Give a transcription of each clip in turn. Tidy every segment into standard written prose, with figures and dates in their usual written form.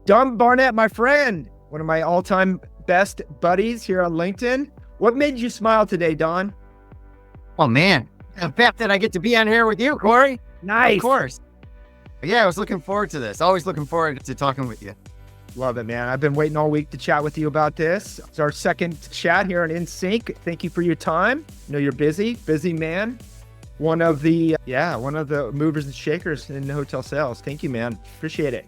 Don Barnett, my friend, one of my all-time best buddies here on LinkedIn. What made you smile today, Don? Oh man, the fact that I get to be on here with you, Cory. Nice. Of course. Yeah, I was looking forward to this. Always looking forward to talking with you. Love it, man. I've been waiting all week to chat with you about this. It's our second chat here on InSync. Thank you for your time. I know you're busy man. One of the movers and shakers in hotel sales. Thank you, man. Appreciate it.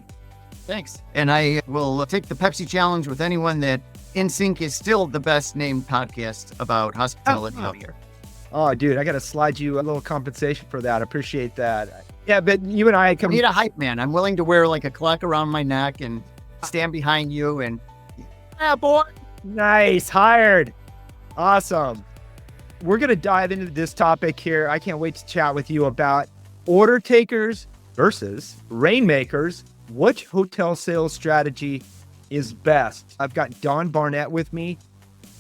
Thanks. And I will take the Pepsi challenge with anyone that InSync is still the best named podcast about hospitality out here. Oh, dude, I got to slide you a little compensation for that. I appreciate that. Yeah, but you and I need a hype man. I'm willing to wear like a clock around my neck and stand behind you and boy. Nice. Hired. Awesome. We're going to dive into this topic here. I can't wait to chat with you about order takers versus rainmakers. Which hotel sales strategy is best? I've got Don Barnett with me,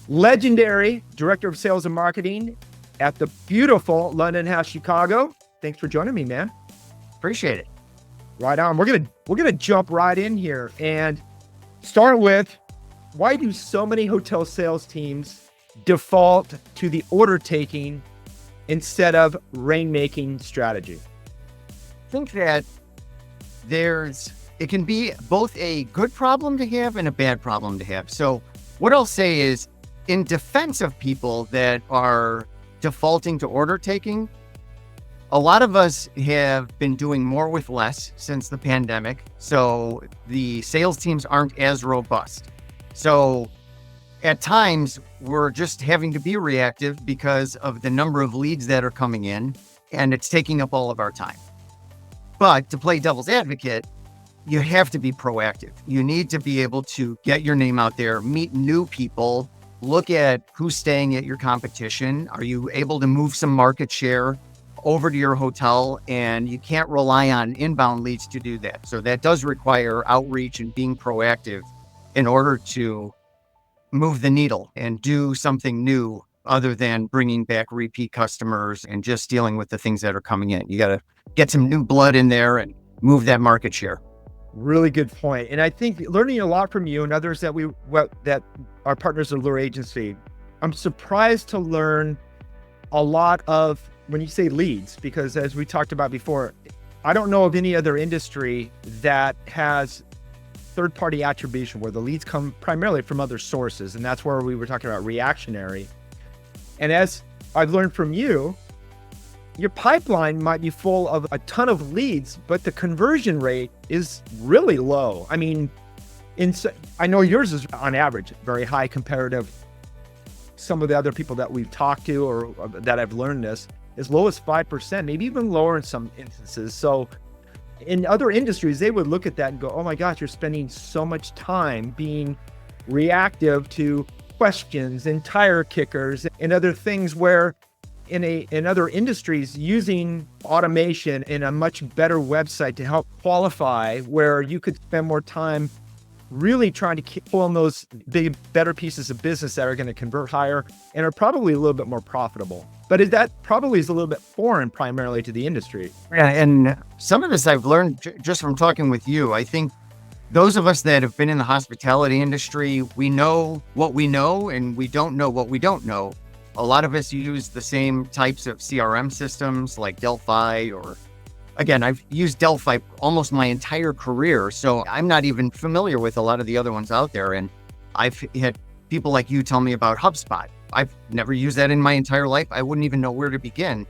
legendary director of sales and marketing at the beautiful LondonHouse, Chicago. Thanks for joining me, man. Appreciate it. Right on. We're gonna jump right in here and start with, why do so many hotel sales teams default to the order taking instead of rainmaking strategy? I think that it can be both a good problem to have and a bad problem to have. So what I'll say is, in defense of people that are defaulting to order taking, a lot of us have been doing more with less since the pandemic. So the sales teams aren't as robust. So at times we're just having to be reactive because of the number of leads that are coming in, and it's taking up all of our time. But to play devil's advocate, you have to be proactive. You need to be able to get your name out there, meet new people, look at who's staying at your competition. Are you able to move some market share over to your hotel? And you can't rely on inbound leads to do that. So that does require outreach and being proactive in order to move the needle and do something new other than bringing back repeat customers and just dealing with the things that are coming in. You got to get some new blood in there and move that market share. Really good point. And I think learning a lot from you and others that our partners at Lure Agency, I'm surprised to learn a lot of, when you say leads, because as we talked about before, I don't know of any other industry that has third-party attribution where the leads come primarily from other sources. And that's where we were talking about reactionary. And as I've learned from you, your pipeline might be full of a ton of leads, but the conversion rate is really low. I mean, I know yours is on average very high comparative. Some of the other people that we've talked to or that I've learned this, as low as 5%, maybe even lower in some instances. So in other industries, they would look at that and go, oh my gosh, you're spending so much time being reactive to questions and tire kickers and other things, where in other industries, using automation and a much better website to help qualify, where you could spend more time really trying to pull in those big, better pieces of business that are going to convert higher and are probably a little bit more profitable. But that probably is a little bit foreign primarily to the industry. Yeah, and some of this I've learned just from talking with you. I think those of us that have been in the hospitality industry, we know what we know and we don't know what we don't know. A lot of us use the same types of CRM systems like Delphi, or again, I've used Delphi almost my entire career. So I'm not even familiar with a lot of the other ones out there. And I've had people like you tell me about HubSpot. I've never used that in my entire life. I wouldn't even know where to begin.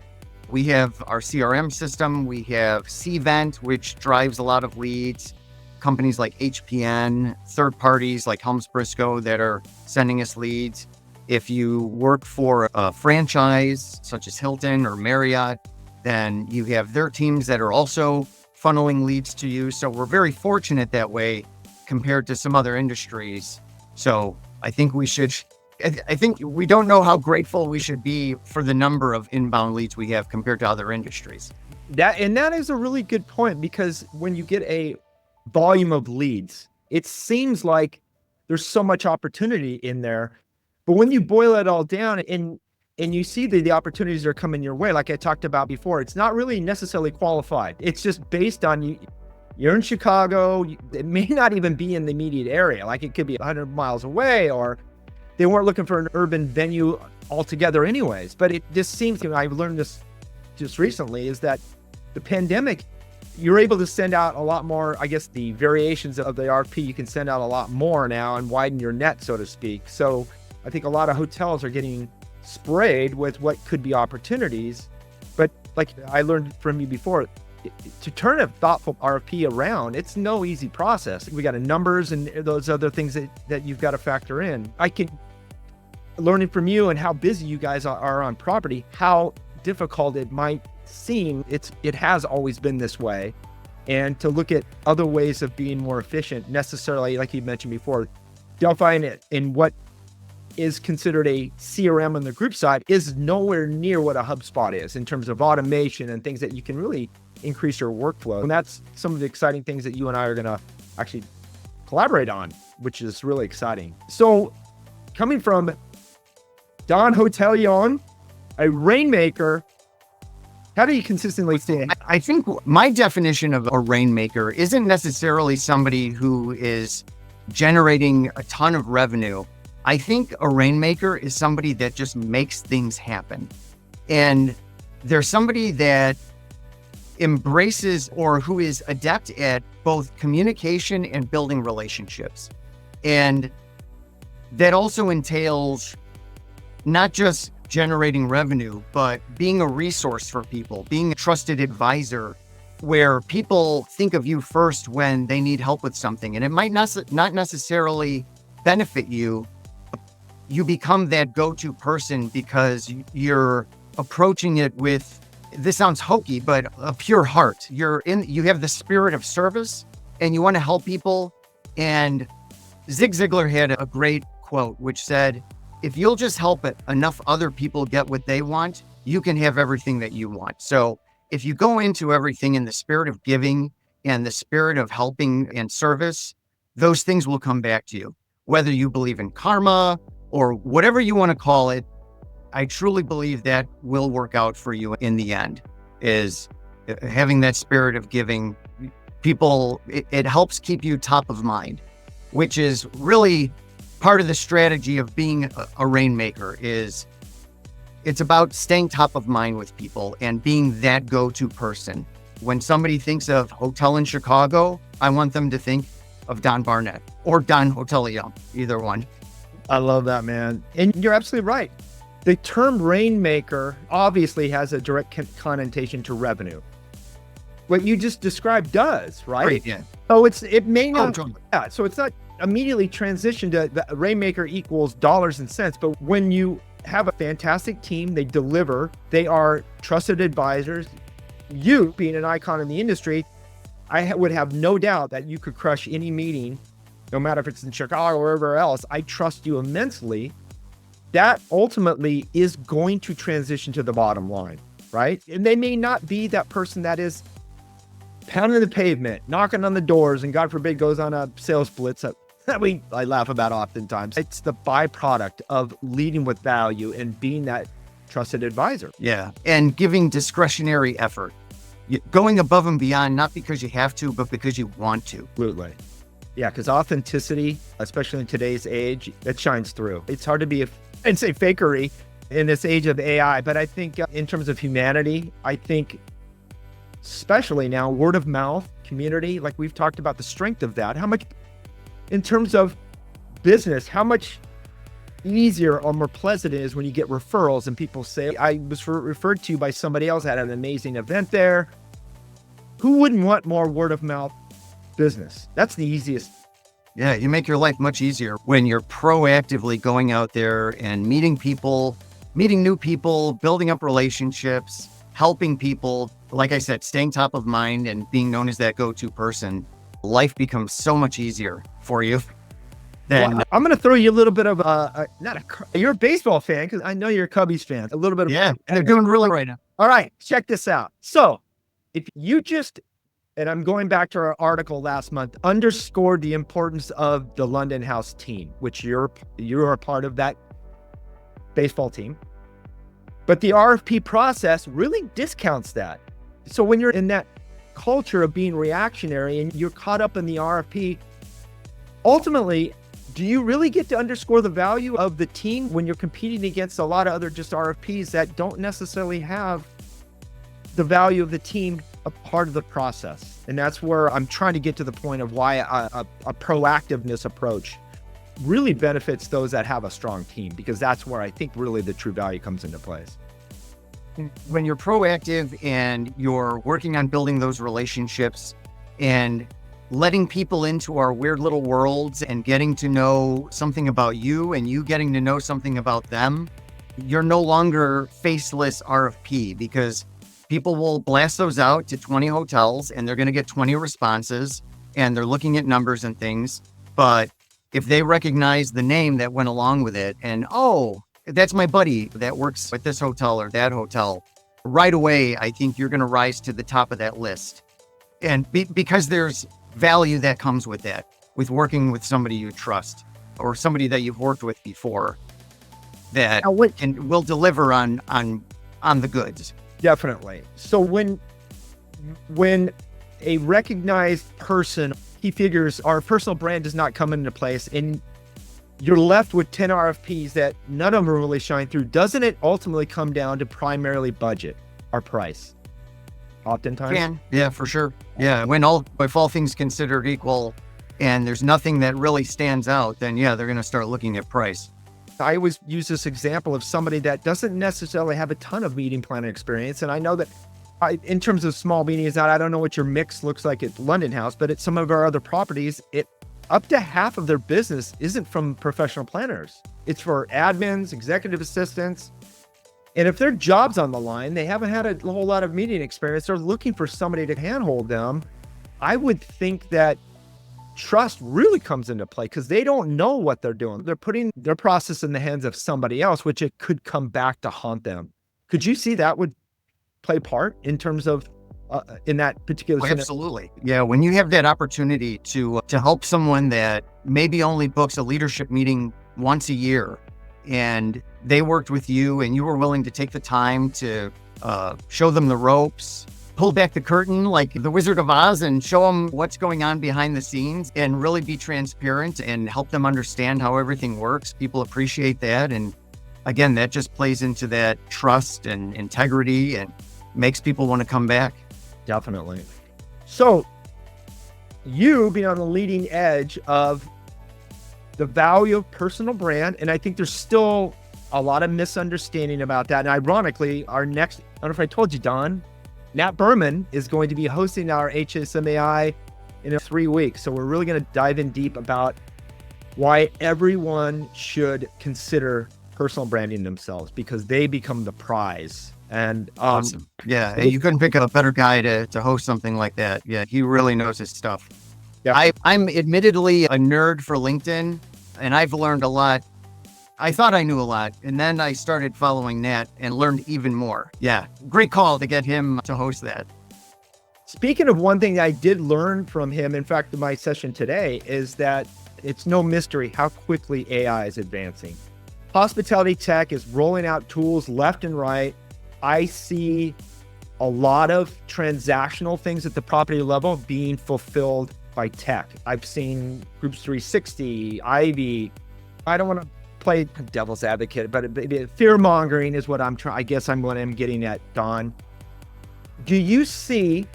We have our CRM system. We have Cvent, which drives a lot of leads. Companies like HPN, third parties like Helms Briscoe that are sending us leads. If you work for a franchise such as Hilton or Marriott, then you have their teams that are also funneling leads to you. So we're very fortunate that way compared to some other industries. So I think we don't know how grateful we should be for the number of inbound leads we have compared to other industries. That is a really good point, because when you get a volume of leads, it seems like there's so much opportunity in there. But when you boil it all down and you see the opportunities that are coming your way, like I talked about before, it's not really necessarily qualified. It's just based on You're in Chicago, it may not even be in the immediate area. Like it could be 100 miles away, or they weren't looking for an urban venue altogether anyways. But it just seems to me, I've learned this just recently, is that the pandemic, you're able to send out a lot more, I guess the variations of the RFP, you can send out a lot more now and widen your net, so to speak. So I think a lot of hotels are getting sprayed with what could be opportunities. But like I learned from you before, to turn a thoughtful RFP around, it's no easy process. We got numbers and those other things that you've got to factor in. Learning from you and how busy you guys are on property, how difficult it might seem, it has always been this way. And to look at other ways of being more efficient, necessarily, like you mentioned before, Delphi in what is considered a CRM on the group side is nowhere near what a HubSpot is in terms of automation and things that you can really increase your workflow. And that's some of the exciting things that you and I are going to actually collaborate on, which is really exciting. So coming from Don Hotelion, a rainmaker, how do you consistently stay? I think my definition of a rainmaker isn't necessarily somebody who is generating a ton of revenue. I think a rainmaker is somebody that just makes things happen. And there's somebody that embraces or who is adept at both communication and building relationships. And that also entails not just generating revenue, but being a resource for people, being a trusted advisor where people think of you first when they need help with something. And it might not necessarily benefit you. You become that go-to person because you're approaching it with, this sounds hokey, but a pure heart. You have the spirit of service and you want to help people. And Zig Ziglar had a great quote, which said, if you'll just help enough other people get what they want, you can have everything that you want. So if you go into everything in the spirit of giving and the spirit of helping and service, those things will come back to you. Whether you believe in karma or whatever you want to call it, I truly believe that will work out for you in the end, is having that spirit of giving people. It helps keep you top of mind, which is really part of the strategy of being a rainmaker. Is it's about staying top of mind with people and being that go-to person. When somebody thinks of hotel in Chicago, I want them to think of Don Barnett or Don Hotelion, either one. I love that, man. And you're absolutely right. The term rainmaker obviously has a direct connotation to revenue. What you just described does, right? Great, yeah. So it may not, totally. yeah, so it's not immediately transitioned to the rainmaker equals dollars and cents, but when you have a fantastic team, they deliver, they are trusted advisors, you being an icon in the industry, I would have no doubt that you could crush any meeting, no matter if it's in Chicago or wherever else. I trust you immensely. That ultimately is going to transition to the bottom line, right? And they may not be that person that is pounding the pavement, knocking on the doors, and God forbid goes on a sales blitz that I laugh about oftentimes. It's the byproduct of leading with value and being that trusted advisor. Yeah, and giving discretionary effort. Going above and beyond, not because you have to, but because you want to. Absolutely. Yeah, because authenticity, especially in today's age, it shines through. It's hard to be, I'd say fakery in this age of AI, but I think in terms of humanity, I think especially now, word of mouth, community, like we've talked about the strength of that. How much, in terms of business, how much easier or more pleasant it is when you get referrals and people say, I was referred to by somebody else at an amazing event there. Who wouldn't want more word of mouth business? That's the easiest. Yeah, you make your life much easier when you're proactively going out there and meeting people, meeting new people, building up relationships, helping people. Like I said, staying top of mind and being known as that go-to person. Life becomes so much easier for you. Then I'm going to throw you a little bit of you're a baseball fan, because I know you're a Cubbies fan. A little bit of, yeah, they're doing really right now. All right, check this out. So if you just, and I'm going back to our article last month, underscored the importance of the LondonHouse team, which you're a part of that baseball team. But the RFP process really discounts that. So when you're in that culture of being reactionary and you're caught up in the RFP, ultimately, do you really get to underscore the value of the team when you're competing against a lot of other just RFPs that don't necessarily have the value of the team a part of the process? And that's where I'm trying to get to the point of why a proactiveness approach really benefits those that have a strong team, because that's where I think really the true value comes into place. When you're proactive and you're working on building those relationships and letting people into our weird little worlds and getting to know something about you and you getting to know something about them, you're no longer faceless RFP, because people will blast those out to 20 hotels and they're going to get 20 responses and they're looking at numbers and things. But if they recognize the name that went along with it and, oh, that's my buddy that works at this hotel or that hotel, right away, I think you're going to rise to the top of that list. And because there's value that comes with that, with working with somebody you trust or somebody that you've worked with before that will deliver on the goods. Definitely. So when a recognized person, he figures our personal brand does not come into place and you're left with 10 RFPs that none of them really shine through, doesn't it ultimately come down to primarily budget or price? Oftentimes. Yeah, for sure. Yeah. If all things considered equal and there's nothing that really stands out, then yeah, they're going to start looking at price. I always use this example of somebody that doesn't necessarily have a ton of meeting planning experience. And I know that in terms of small meetings, I don't know what your mix looks like at LondonHouse, but at some of our other properties, up to half of their business isn't from professional planners. It's for admins, executive assistants. And if their job's on the line, they haven't had a whole lot of meeting experience, they're looking for somebody to handhold them. I would think that trust really comes into play because they don't know what they're doing. They're putting their process in the hands of somebody else, which it could come back to haunt them. Could you see that would play part in terms of in that particular scenario? Absolutely. Yeah. When you have that opportunity to help someone that maybe only books a leadership meeting once a year and they worked with you and you were willing to take the time to show them the ropes, pull back the curtain like the Wizard of Oz and show them what's going on behind the scenes and really be transparent and help them understand how everything works. People appreciate that. And again, that just plays into that trust and integrity and makes people want to come back. Definitely. So you being on the leading edge of the value of personal brand, and I think there's still a lot of misunderstanding about that. And ironically, our next, I don't know if I told you, Don, Nat Berman is going to be hosting our HSMAI in 3 weeks. So we're really going to dive in deep about why everyone should consider personal branding themselves, because they become the prize. And awesome. Yeah, you couldn't pick a better guy to host something like that. Yeah, he really knows his stuff. Yeah. I'm admittedly a nerd for LinkedIn, and I've learned a lot. I thought I knew a lot, and then I started following Nat and learned even more. Yeah, great call to get him to host that. Speaking of one thing that I did learn from him, in fact, in my session today, is that it's no mystery how quickly AI is advancing. Hospitality tech is rolling out tools left and right. I see a lot of transactional things at the property level being fulfilled by tech. I've seen Groups 360, Ivy. I don't want to play devil's advocate, but fear mongering is what I'm trying. I guess what I'm getting at, Don. Do you see,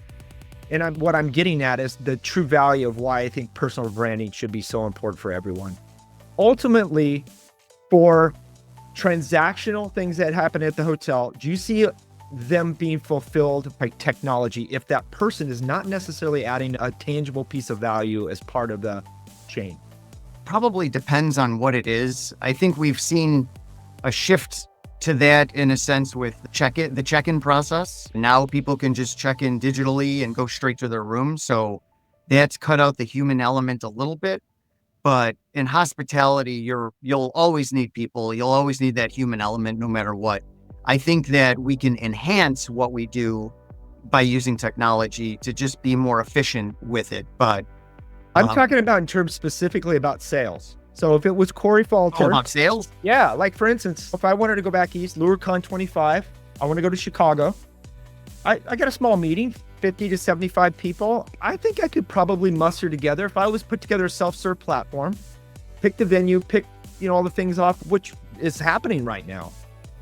and what I'm getting at is the true value of why I think personal branding should be so important for everyone. Ultimately, for transactional things that happen at the hotel, do you see them being fulfilled by technology if that person is not necessarily adding a tangible piece of value as part of the chain? Probably depends on what it is. I think we've seen a shift to that in a sense with the check-in process. Now people can just check in digitally and go straight to their room. So that's cut out the human element a little bit. But in hospitality, you'll always need people. You'll always need that human element no matter what. I think that we can enhance what we do by using technology to just be more efficient with it. But I'm talking about in terms specifically about sales. So if it was Cory Falter. About sales? Yeah. Like for instance, if I wanted to go back east, LureCon 25, I want to go to Chicago. I got a small meeting, 50 to 75 people, I think I could probably muster together, if I was put together a self-serve platform, pick the venue, pick, all the things off, which is happening right now.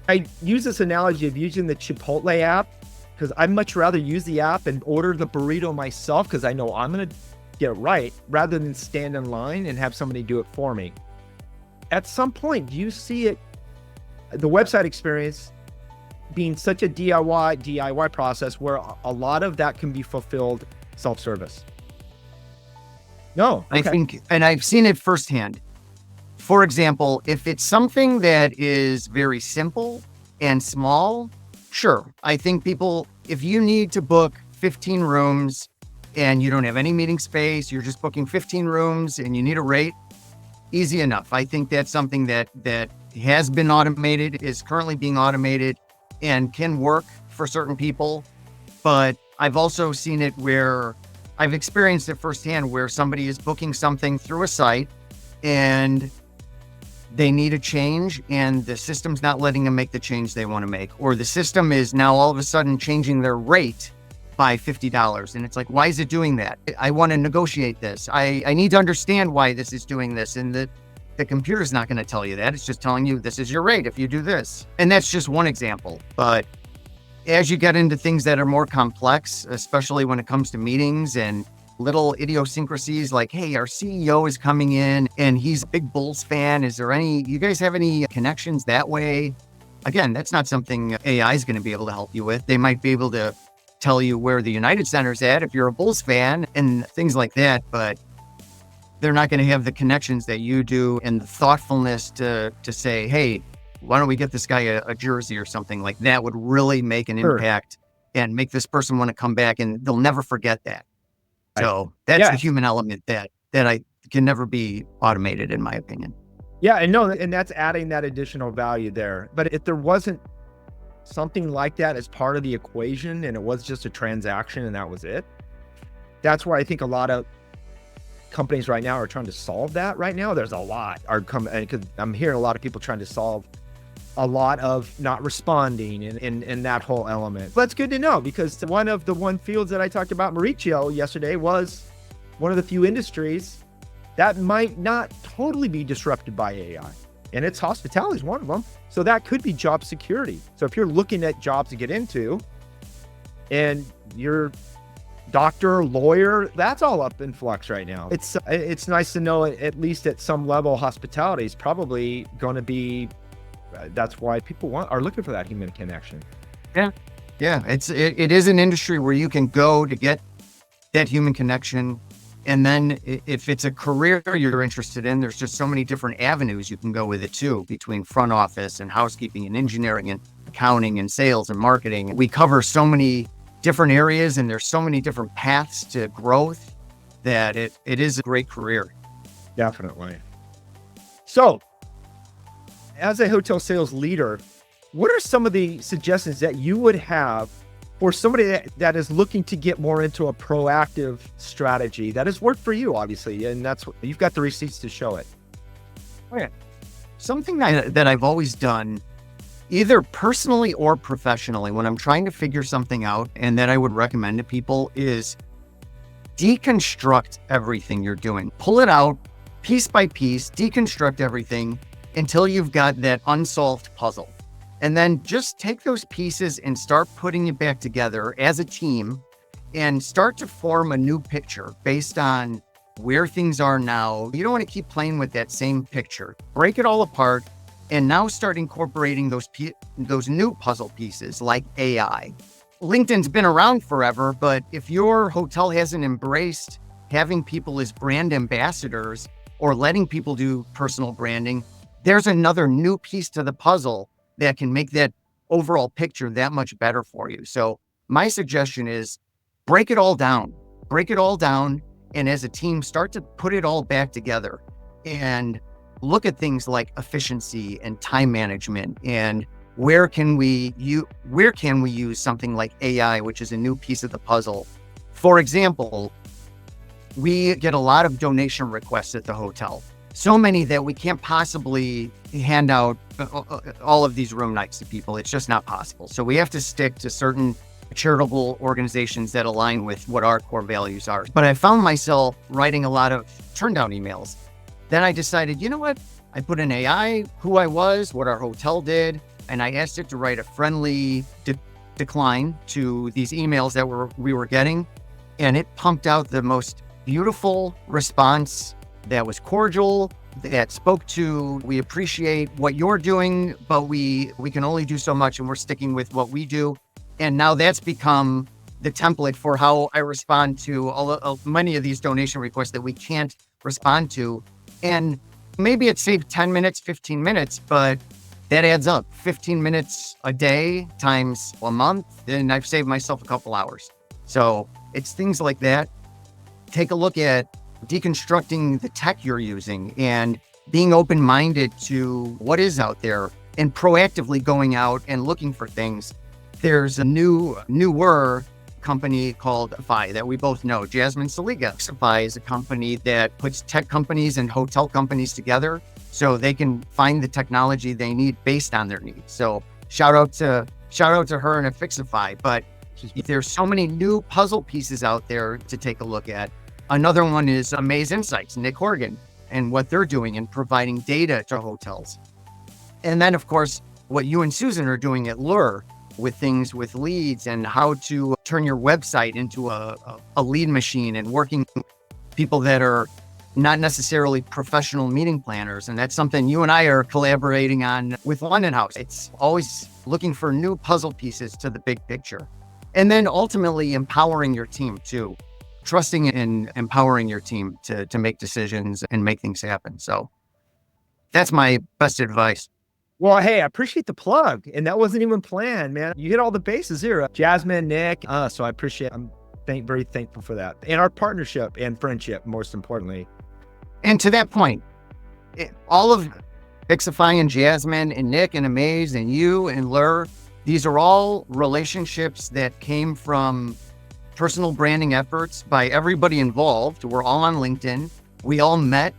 I use this analogy of using the Chipotle app because I'd much rather use the app and order the burrito myself because I know I'm going to get it right rather than stand in line and have somebody do it for me. At some point, do you see it, the website experience being such a DIY process where a lot of that can be fulfilled self-service? No. I think, and I've seen it firsthand. For example, if it's something that is very simple and small, sure. I think people, if you need to book 15 rooms and you don't have any meeting space, you're just booking 15 rooms and you need a rate, easy enough. I think that's something that has been automated, is currently being automated, and can work for certain people. But I've also seen it where I've experienced it firsthand where somebody is booking something through a site and they need a change and the system's not letting them make the change they want to make, or the system is now all of a sudden changing their rate by $50. And it's like, why is it doing that? I want to negotiate this. I need to understand why this is doing this. And the computer's not going to tell you that. It's just telling you this is your rate if you do this. And that's just one example. But as you get into things that are more complex, especially when it comes to meetings and little idiosyncrasies like, hey, our CEO is coming in and he's a big Bulls fan. You guys have any connections that way? Again, that's not something AI is going to be able to help you with. They might be able to tell you where the United Center's at if you're a Bulls fan and things like that, but they're not going to have the connections that you do and the thoughtfulness to say, hey, why don't we get this guy a jersey or something like that would really make an impact and make this person want to come back, and they'll never forget that. So that's a human element that I can never be automated, in my opinion. Yeah, and that's adding that additional value there. But if there wasn't something like that as part of the equation and it was just a transaction and that was it, that's where I think a lot of companies right now are trying to solve that right now. There's a lot because I'm hearing a lot of people trying to solve a lot of not responding and that whole element. That's good to know, because one of the fields that I talked about, Mauricio, yesterday was one of the few industries that might not totally be disrupted by AI. And it's hospitality is one of them. So that could be job security. So if you're looking at jobs to get into and you're doctor, lawyer, that's all up in flux right now. It's nice to know at least at some level, hospitality is probably going to be, that's why people are looking for that human connection. Yeah. It is an industry where you can go to get that human connection. And then if it's a career you're interested in, there's just so many different avenues you can go with it too, between front office and housekeeping and engineering and accounting and sales and marketing. We cover so many different areas and there's so many different paths to growth that it is a great career. Definitely. So as a hotel sales leader, what are some of the suggestions that you would have for somebody that is looking to get more into a proactive strategy that has worked for you, obviously, and that's what you've got the receipts to show it? Oh, yeah. Something that I've always done, either personally or professionally, when I'm trying to figure something out, and that I would recommend to people, is deconstruct everything you're doing. Pull it out piece by piece, deconstruct everything until you've got that unsolved puzzle. And then just take those pieces and start putting it back together as a team and start to form a new picture based on where things are now. You don't want to keep playing with that same picture. Break it all apart and now start incorporating those new puzzle pieces like AI. LinkedIn's been around forever, but if your hotel hasn't embraced having people as brand ambassadors or letting people do personal branding, there's another new piece to the puzzle that can make that overall picture that much better for you. So my suggestion is break it all down, and as a team, start to put it all back together and look at things like efficiency and time management and where can we use something like AI, which is a new piece of the puzzle. For example, we get a lot of donation requests at the hotel. So many that we can't possibly hand out all of these room nights to people. It's just not possible. So we have to stick to certain charitable organizations that align with what our core values are. But I found myself writing a lot of turn down emails. Then I decided, you know what? I put in AI, who I was, what our hotel did, and I asked it to write a friendly decline to these emails that we were getting. And it pumped out the most beautiful response that was cordial, that spoke to, we appreciate what you're doing, but we can only do so much and we're sticking with what we do. And now that's become the template for how I respond to many of these donation requests that we can't respond to. And maybe it saved 10 minutes, 15 minutes, but that adds up. 15 minutes a day times a month, and I've saved myself a couple hours. So it's things like that. Take a look at deconstructing the tech you're using and being open-minded to what is out there and proactively going out and looking for things. There's a newer company called Affixify that we both know, Jasmine Saliga. Affixify is a company that puts tech companies and hotel companies together so they can find the technology they need based on their needs. So shout out to her and Affixify. But there's so many new puzzle pieces out there to take a look at. Another one is Amaze Insights, Nick Horgan, and what they're doing in providing data to hotels. And then, of course, what you and Susan are doing at Lure with things with leads and how to turn your website into a lead machine and working with people that are not necessarily professional meeting planners. And that's something you and I are collaborating on with LondonHouse. It's always looking for new puzzle pieces to the big picture. And then ultimately empowering your team too. Trusting and empowering your team to make decisions and make things happen. So that's my best advice. Well, hey, I appreciate the plug. And that wasn't even planned, man. You hit all the bases here. Jasmine, Nick. So I appreciate, I'm very thankful for that. And our partnership and friendship, most importantly. And to that point, all of Affixify and Jasmine and Nick and Amaze and you and Lure, these are all relationships that came from personal branding efforts by everybody involved. We're all on LinkedIn. We all met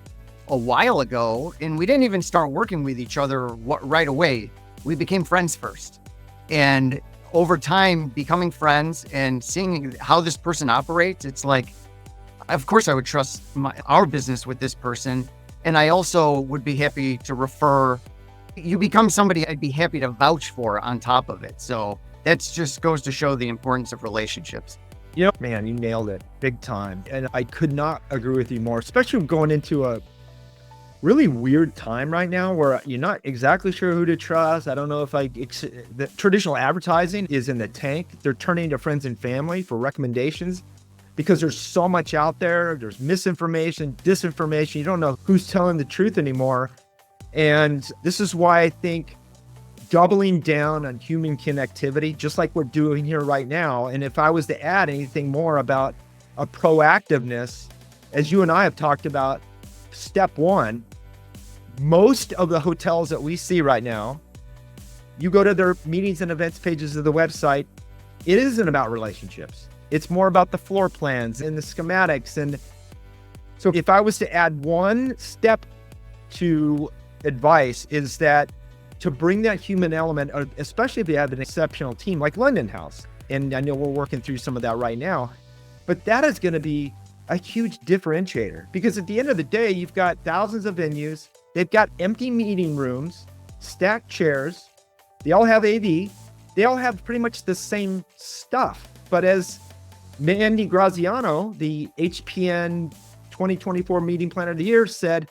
a while ago and we didn't even start working with each other right away. We became friends first. And over time, becoming friends and seeing how this person operates, it's like, of course I would trust our business with this person. And I also would be happy to refer. You become somebody I'd be happy to vouch for on top of it. So that just goes to show the importance of relationships. You know, man, you nailed it big time. And I could not agree with you more, especially going into a really weird time right now where you're not exactly sure who to trust. I don't know if the traditional advertising is in the tank. They're turning to friends and family for recommendations because there's so much out there. There's misinformation, disinformation. You don't know who's telling the truth anymore. And this is why I think doubling down on human connectivity, just like we're doing here right now. And if I was to add anything more about a proactiveness, as you and I have talked about, step one, most of the hotels that we see right now, you go to their meetings and events pages of the website, it isn't about relationships. It's more about the floor plans and the schematics. And so if I was to add one step to advice, is that to bring that human element, especially if you have an exceptional team like LondonHouse, and I know we're working through some of that right now, but that is going to be a huge differentiator because at the end of the day, you've got thousands of venues. They've got empty meeting rooms, stacked chairs. They all have AV. They all have pretty much the same stuff. But as Mandy Graziano, the HPN 2024 Meeting Planner of the Year said,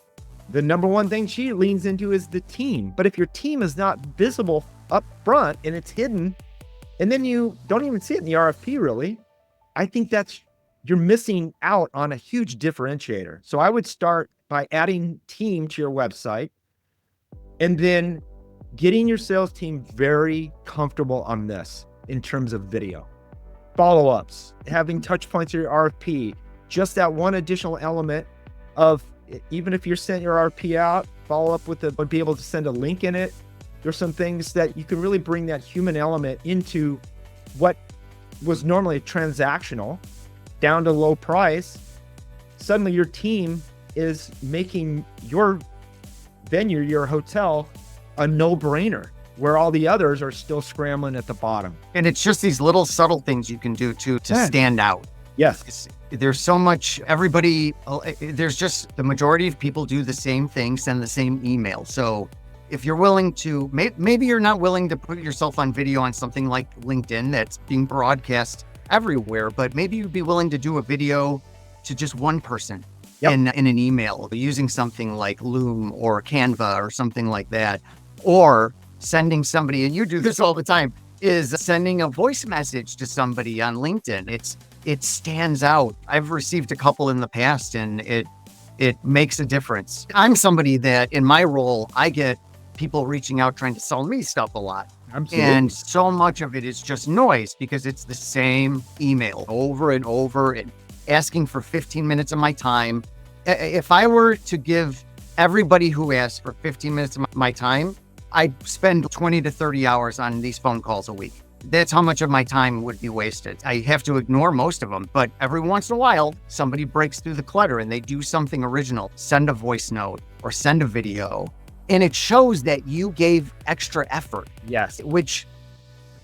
the number one thing she leans into is the team. But if your team is not visible up front and it's hidden, and then you don't even see it in the RFP really, I think you're missing out on a huge differentiator. So I would start by adding team to your website and then getting your sales team very comfortable on this in terms of video. Follow-ups, having touch points in your RFP, just that one additional element of, even if you're sending your RFP out, follow up with be able to send a link in it. There's some things that you can really bring that human element into what was normally transactional down to low price. Suddenly your team is making your venue, your hotel, a no-brainer. where all the others are still scrambling at the bottom. And it's just these little subtle things you can do to stand out. Yes. There's so much, there's just the majority of people do the same thing, send the same email. So if you're willing to, maybe you're not willing to put yourself on video on something like LinkedIn that's being broadcast everywhere, but maybe you'd be willing to do a video to just one person in an email using something like Loom or Canva or something like that, or sending somebody, and you do this all the time, is sending a voice message to somebody on LinkedIn. It stands out. I've received a couple in the past, and it makes a difference. I'm somebody that in my role, I get people reaching out trying to sell me stuff a lot. Absolutely. And so much of it is just noise because it's the same email over and over and asking for 15 minutes of my time. If I were to give everybody who asked for 15 minutes of my time, I'd spend 20 to 30 hours on these phone calls a week. That's how much of my time would be wasted. I have to ignore most of them, but every once in a while, somebody breaks through the clutter and they do something original, send a voice note or send a video. And it shows that you gave extra effort. Yes. Which,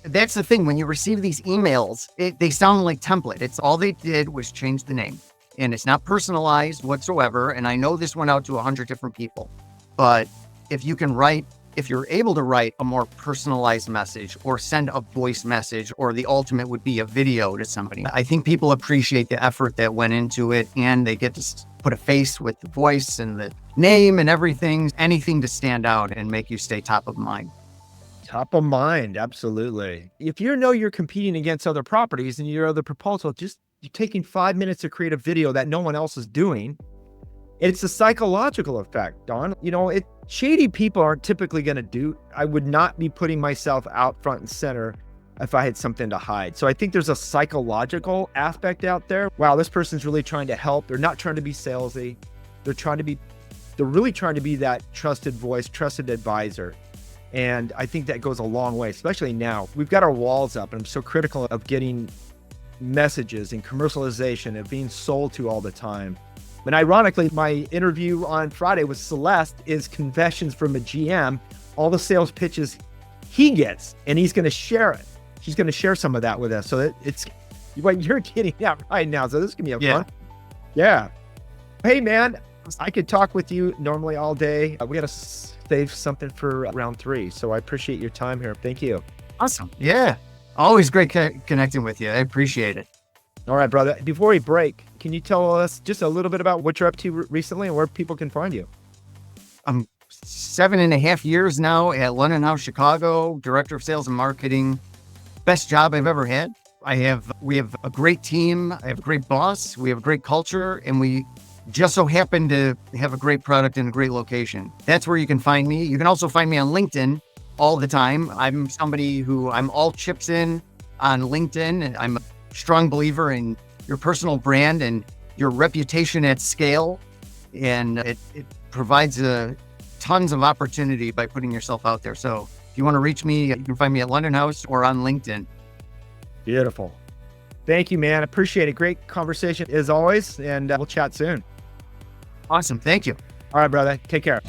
that's the thing. When you receive these emails, they sound like template. It's all they did was change the name. And it's not personalized whatsoever. And I know this went out to 100 different people. But if you're able to write a more personalized message or send a voice message, or the ultimate would be a video to somebody, I think people appreciate the effort that went into it, and they get to put a face with the voice and the name and everything, anything to stand out and make you stay top of mind. Top of mind, absolutely. If you know you're competing against other properties and your other proposal, just you're taking 5 minutes to create a video that no one else is doing. It's a psychological effect, Don. Shady people aren't typically going to do. I would not be putting myself out front and center if I had something to hide. So I think there's a psychological aspect out there. Wow, this person's really trying to help. They're not trying to be salesy. They're really trying to be that trusted voice, trusted advisor. And I think that goes a long way, especially now. We've got our walls up, and I'm so critical of getting messages and commercialization and being sold to all the time. And ironically, my interview on Friday with Celeste is confessions from a GM, all the sales pitches he gets, and he's going to share it. She's going to share some of that with us. So it's what you're getting at right now. So this is going to be fun. Yeah. Hey, man, I could talk with you normally all day. We got to save something for round 3. So I appreciate your time here. Thank you. Awesome. Yeah. Always great connecting with you. I appreciate it. All right, brother. Before we break, can you tell us just a little bit about what you're up to recently and where people can find you? I'm 7.5 years now at LondonHouse, Chicago, Director of Sales and Marketing. Best job I've ever had. We have a great team. I have a great boss. We have a great culture, and we just so happen to have a great product in a great location. That's where you can find me. You can also find me on LinkedIn all the time. I'm somebody who I'm all chips in on LinkedIn, and I'm a strong believer in your personal brand and your reputation at scale. And it provides tons of opportunity by putting yourself out there. So if you want to reach me, you can find me at LondonHouse or on LinkedIn. Beautiful. Thank you, man. Appreciate it. Great conversation as always. And we'll chat soon. Awesome. Thank you. All right, brother. Take care.